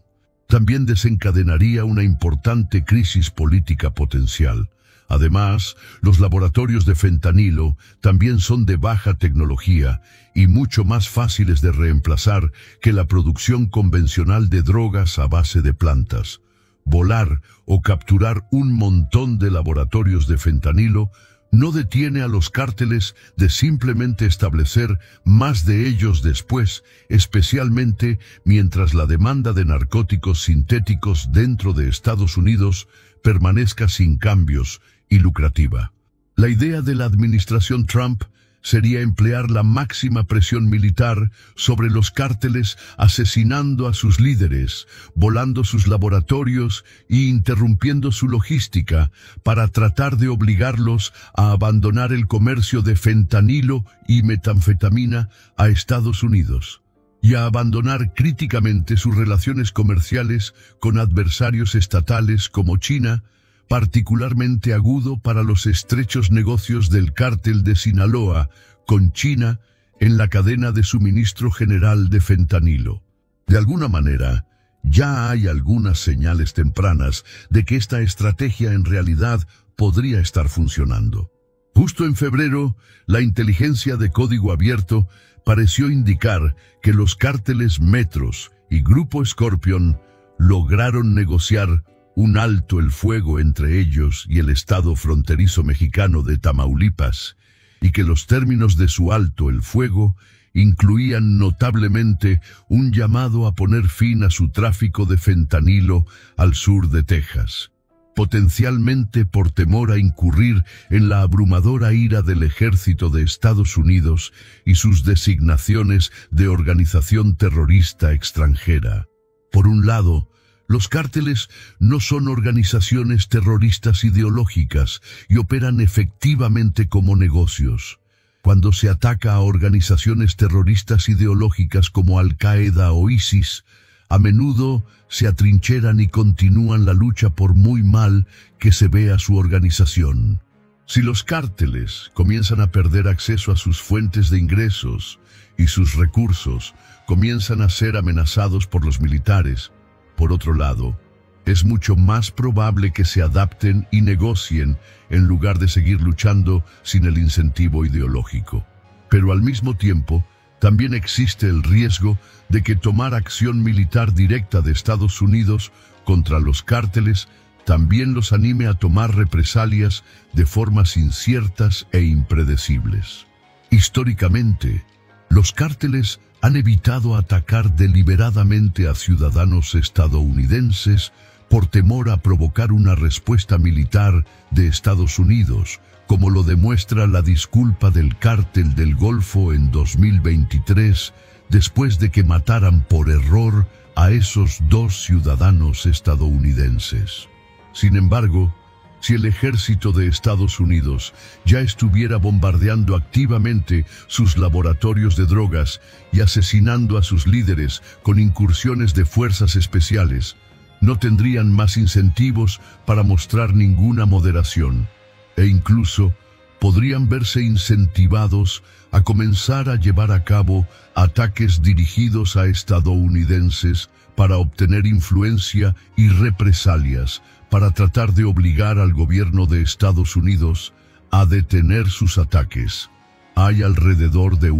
También desencadenaría una importante crisis política potencial. Además, los laboratorios de fentanilo también son de baja tecnología y mucho más fáciles de reemplazar que la producción convencional de drogas a base de plantas. Volar o capturar un montón de laboratorios de fentanilo no detiene a los cárteles de simplemente establecer más de ellos después, especialmente mientras la demanda de narcóticos sintéticos dentro de Estados Unidos permanezca sin cambios y lucrativa. La idea de la administración Trump sería emplear la máxima presión militar sobre los cárteles, asesinando a sus líderes, volando sus laboratorios e interrumpiendo su logística para tratar de obligarlos a abandonar el comercio de fentanilo y metanfetamina a Estados Unidos y a abandonar críticamente sus relaciones comerciales con adversarios estatales como China, particularmente agudo para los estrechos negocios del cártel de Sinaloa con China en la cadena de suministro general de fentanilo. De alguna manera, ya hay algunas señales tempranas de que esta estrategia en realidad podría estar funcionando. Justo en febrero, la inteligencia de código abierto pareció indicar que los cárteles Metros y Grupo Scorpion lograron negociar un alto el fuego entre ellos y el estado fronterizo mexicano de Tamaulipas, y que los términos de su alto el fuego incluían notablemente un llamado a poner fin a su tráfico de fentanilo al sur de Texas, potencialmente por temor a incurrir en la abrumadora ira del ejército de Estados Unidos y sus designaciones de organización terrorista extranjera. Por un lado, los cárteles no son organizaciones terroristas ideológicas y operan efectivamente como negocios. Cuando se ataca a organizaciones terroristas ideológicas como Al-Qaeda o ISIS, a menudo se atrincheran y continúan la lucha por muy mal que se vea su organización. Si los cárteles comienzan a perder acceso a sus fuentes de ingresos y sus recursos comienzan a ser amenazados por los militares, por otro lado, es mucho más probable que se adapten y negocien en lugar de seguir luchando sin el incentivo ideológico. Pero al mismo tiempo, también existe el riesgo de que tomar acción militar directa de Estados Unidos contra los cárteles también los anime a tomar represalias de formas inciertas e impredecibles. Históricamente, los cárteles han evitado atacar deliberadamente a ciudadanos estadounidenses por temor a provocar una respuesta militar de Estados Unidos, como lo demuestra la disculpa del Cártel del Golfo en 2023, después de que mataran por error a esos 2 ciudadanos estadounidenses. Sin embargo, si el ejército de Estados Unidos ya estuviera bombardeando activamente sus laboratorios de drogas y asesinando a sus líderes con incursiones de fuerzas especiales, no tendrían más incentivos para mostrar ninguna moderación, e incluso podrían verse incentivados a comenzar a llevar a cabo ataques dirigidos a estadounidenses para obtener influencia y represalias para tratar de obligar al gobierno de Estados Unidos a detener sus ataques. Hay alrededor de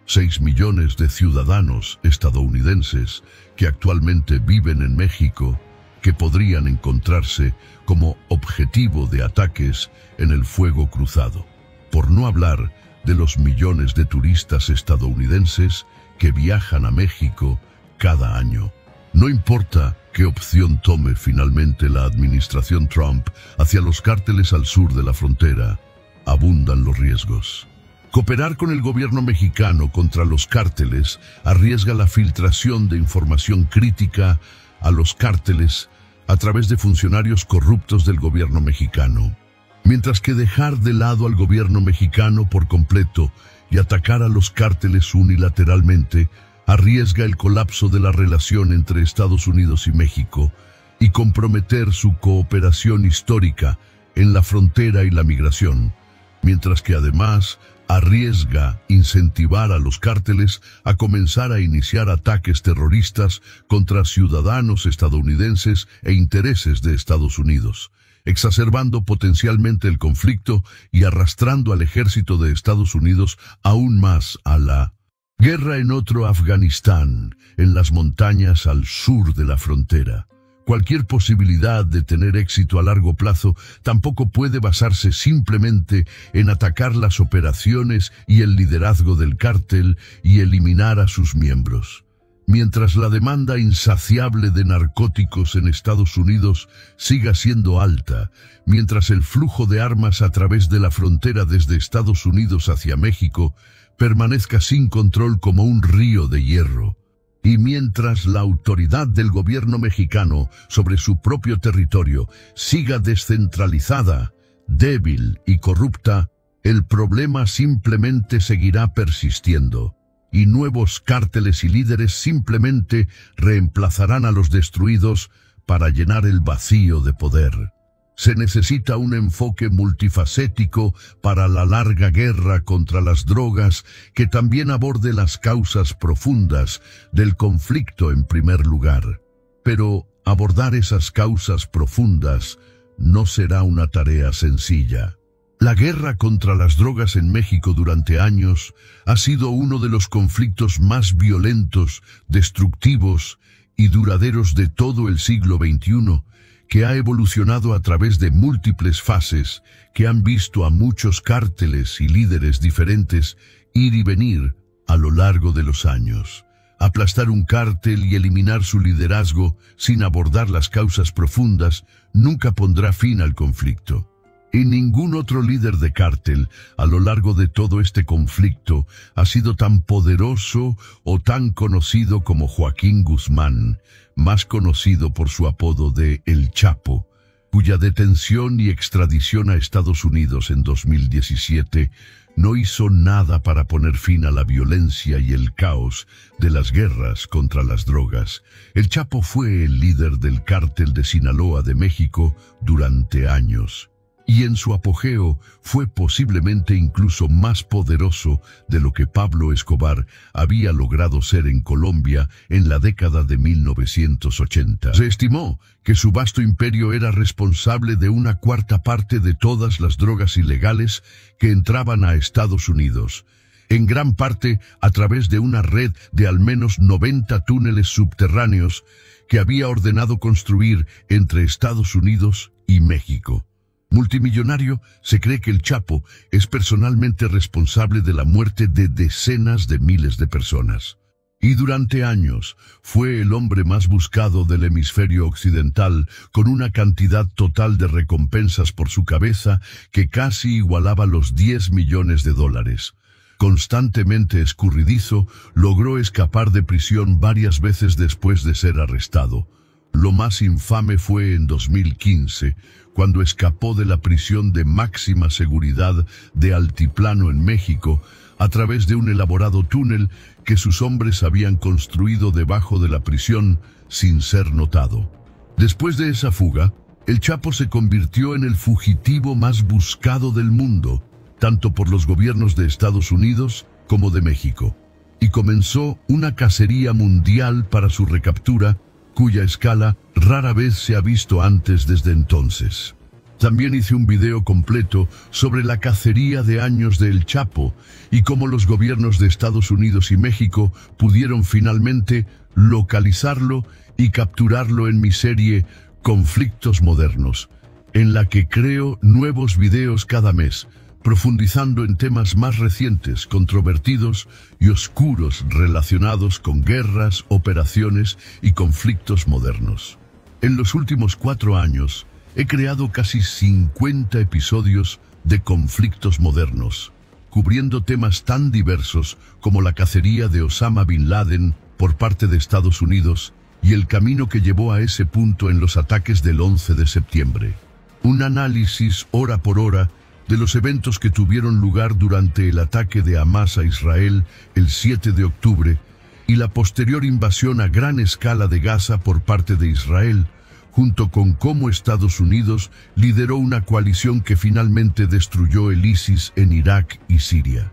6 millones de ciudadanos estadounidenses que actualmente viven en México que podrían encontrarse como objetivo de ataques en el fuego cruzado. Por no hablar de los millones de turistas estadounidenses que viajan a México cada año. No importa qué opción tome finalmente la administración Trump hacia los cárteles al sur de la frontera, abundan los riesgos. Cooperar con el gobierno mexicano contra los cárteles arriesga la filtración de información crítica a los cárteles a través de funcionarios corruptos del gobierno mexicano. Mientras que dejar de lado al gobierno mexicano por completo y atacar a los cárteles unilateralmente arriesga el colapso de la relación entre Estados Unidos y México y comprometer su cooperación histórica en la frontera y la migración, mientras que además arriesga incentivar a los cárteles a comenzar a iniciar ataques terroristas contra ciudadanos estadounidenses e intereses de Estados Unidos, exacerbando potencialmente el conflicto y arrastrando al ejército de Estados Unidos aún más a la guerra en otro Afganistán, en las montañas al sur de la frontera. Cualquier posibilidad de tener éxito a largo plazo tampoco puede basarse simplemente en atacar las operaciones y el liderazgo del cártel y eliminar a sus miembros. Mientras la demanda insaciable de narcóticos en Estados Unidos siga siendo alta, mientras el flujo de armas a través de la frontera desde Estados Unidos hacia México permanezca sin control como un río de hierro, y mientras la autoridad del gobierno mexicano sobre su propio territorio siga descentralizada, débil y corrupta, el problema simplemente seguirá persistiendo, y nuevos cárteles y líderes simplemente reemplazarán a los destruidos para llenar el vacío de poder. Se necesita un enfoque multifacético para la larga guerra contra las drogas que también aborde las causas profundas del conflicto en primer lugar. Pero abordar esas causas profundas no será una tarea sencilla. La guerra contra las drogas en México durante años ha sido uno de los conflictos más violentos, destructivos y duraderos de todo el siglo XXI, que ha evolucionado a través de múltiples fases que han visto a muchos cárteles y líderes diferentes ir y venir a lo largo de los años. Aplastar un cártel y eliminar su liderazgo sin abordar las causas profundas nunca pondrá fin al conflicto. Y ningún otro líder de cártel a lo largo de todo este conflicto ha sido tan poderoso o tan conocido como Joaquín Guzmán, más conocido por su apodo de El Chapo, cuya detención y extradición a Estados Unidos en 2017 no hizo nada para poner fin a la violencia y el caos de las guerras contra las drogas. El Chapo fue el líder del cártel de Sinaloa de México durante años, y en su apogeo fue posiblemente incluso más poderoso de lo que Pablo Escobar había logrado ser en Colombia en la década de 1980. Se estimó que su vasto imperio era responsable de una cuarta parte de todas las drogas ilegales que entraban a Estados Unidos, en gran parte a través de una red de al menos 90 túneles subterráneos que había ordenado construir entre Estados Unidos y México. Multimillonario, se cree que el Chapo es personalmente responsable de la muerte de decenas de miles de personas. Y durante años fue el hombre más buscado del hemisferio occidental, con una cantidad total de recompensas por su cabeza que casi igualaba los 10 millones de dólares. Constantemente escurridizo, logró escapar de prisión varias veces después de ser arrestado. Lo más infame fue en 2015, cuando escapó de la prisión de máxima seguridad de Altiplano en México a través de un elaborado túnel que sus hombres habían construido debajo de la prisión sin ser notado. Después de esa fuga, el Chapo se convirtió en el fugitivo más buscado del mundo, tanto por los gobiernos de Estados Unidos como de México. y comenzó una cacería mundial para su recaptura, cuya escala rara vez se ha visto antes desde entonces. También hice un video completo sobre la cacería de años de El Chapo y cómo los gobiernos de Estados Unidos y México pudieron finalmente localizarlo y capturarlo en mi serie Conflictos Modernos, en la que creo nuevos videos cada mes, profundizando en temas más recientes, controvertidos y oscuros relacionados con guerras, operaciones y conflictos modernos. En los últimos 4 años, he creado casi 50 episodios de Conflictos Modernos, cubriendo temas tan diversos como la cacería de Osama Bin Laden por parte de Estados Unidos y el camino que llevó a ese punto en los ataques del 11 de septiembre. Un análisis hora por hora de los eventos que tuvieron lugar durante el ataque de Hamas a Israel el 7 de octubre y la posterior invasión a gran escala de Gaza por parte de Israel, junto con cómo Estados Unidos lideró una coalición que finalmente destruyó el ISIS en Irak y Siria.